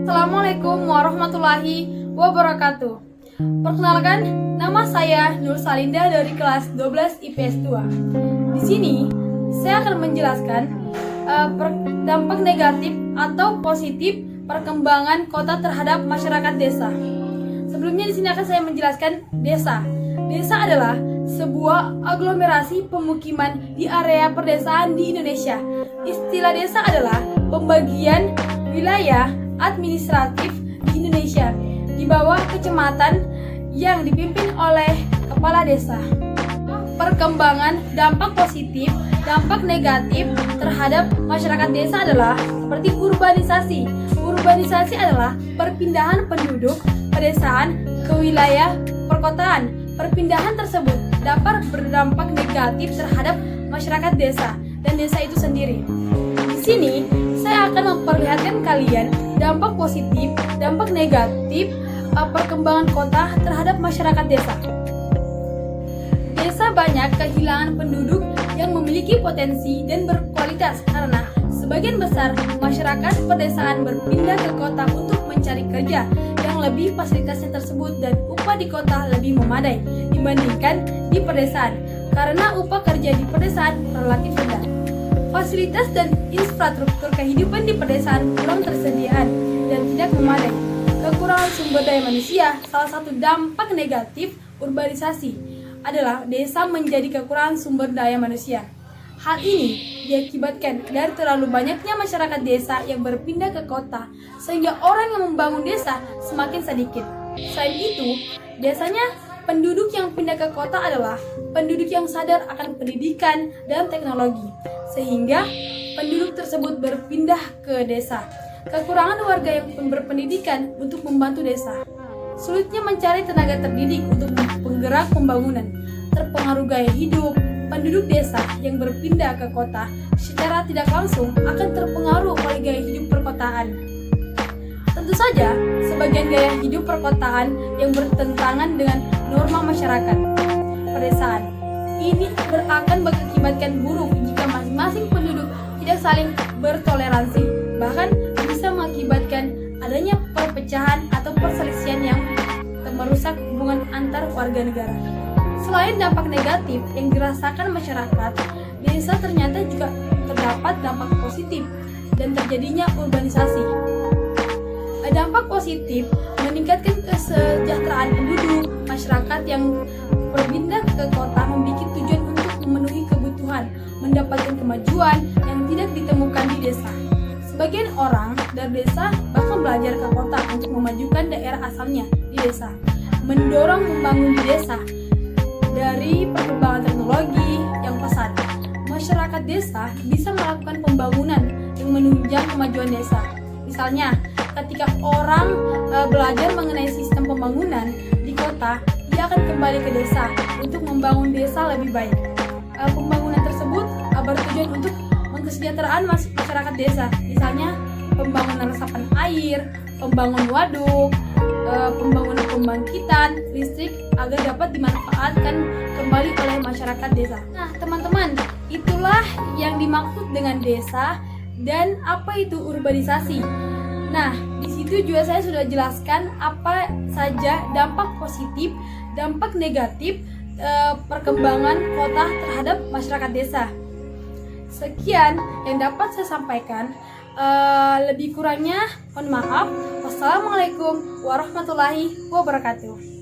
Assalamualaikum warahmatullahi wabarakatuh. Perkenalkan, nama saya Nur Salinda dari kelas 12 IPS 2. Di sini, saya akan menjelaskan dampak negatif atau positif perkembangan kota terhadap masyarakat desa. Sebelumnya di sini akan saya menjelaskan desa. Desa adalah sebuah aglomerasi pemukiman di area perdesaan di Indonesia. Istilah desa adalah pembagian wilayah administratif di Indonesia di bawah kecamatan yang dipimpin oleh kepala desa. Perkembangan dampak positif, dampak negatif terhadap masyarakat desa adalah seperti urbanisasi. Urbanisasi adalah perpindahan penduduk pedesaan ke wilayah perkotaan. Perpindahan tersebut dapat berdampak negatif terhadap masyarakat desa dan desa itu sendiri. Di sini saya akan memperlihatkan kalian dampak positif, dampak negatif perkembangan kota terhadap masyarakat desa. Desa banyak kehilangan penduduk yang memiliki potensi dan berkualitas karena sebagian besar masyarakat pedesaan berpindah ke kota untuk mencari kerja yang lebih fasilitasnya tersebut dan upah di kota lebih memadai dibandingkan di pedesaan karena upah kerja di pedesaan relatif rendah. Fasilitas dan infrastruktur kehidupan di pedesaan kurang tersediaan dan tidak memadai. Kekurangan sumber daya manusia, salah satu dampak negatif urbanisasi adalah desa menjadi kekurangan sumber daya manusia. Hal ini diakibatkan dari terlalu banyaknya masyarakat desa yang berpindah ke kota, sehingga orang yang membangun desa semakin sedikit. Selain itu, biasanya penduduk yang pindah ke kota adalah penduduk yang sadar akan pendidikan dan teknologi, sehingga penduduk tersebut berpindah ke desa. Kekurangan warga yang berpendidikan untuk membantu desa. Sulitnya mencari tenaga terdidik untuk penggerak pembangunan. Terpengaruh gaya hidup, penduduk desa yang berpindah ke kota secara tidak langsung akan terpengaruh oleh gaya hidup perkotaan. Tentu saja, sebagian gaya hidup perkotaan yang bertentangan dengan norma masyarakat pedesaan. Ini akan mengakibatkan buruk jika masing-masing penduduk tidak saling bertoleransi, bahkan bisa mengakibatkan adanya perpecahan atau perselisihan yang merusak hubungan antar warga negara. Selain dampak negatif yang dirasakan masyarakat, desa ternyata juga terdapat dampak positif dan terjadinya urbanisasi. Dampak positif meningkatkan kesejahteraan penduduk. Masyarakat yang berpindah ke kota memiliki tujuan untuk memenuhi kebutuhan, mendapatkan kemajuan yang tidak ditemukan di desa. Sebagian orang dari desa bahkan belajar ke kota untuk memajukan daerah asalnya di desa, mendorong membangun di desa. Dari perkembangan teknologi yang pesat, masyarakat desa bisa melakukan pembangunan yang menunjang kemajuan desa. Misalnya, ketika orang belajar mengenai sistem pembangunan di kota, dia akan kembali ke desa untuk membangun desa lebih baik. Pembangunan tersebut bertujuan untuk kesejahteraan masyarakat desa, misalnya pembangunan resapan air, pembangunan waduk, pembangunan pembangkitan listrik agar dapat dimanfaatkan kembali oleh masyarakat desa. Nah, teman-teman, itulah yang dimaksud dengan desa dan apa itu urbanisasi. Nah, di situ juga saya sudah jelaskan apa saja dampak positif, dampak negatif perkembangan kota terhadap masyarakat desa. Sekian yang dapat saya sampaikan. Lebih kurangnya mohon maaf. Wassalamualaikum warahmatullahi wabarakatuh.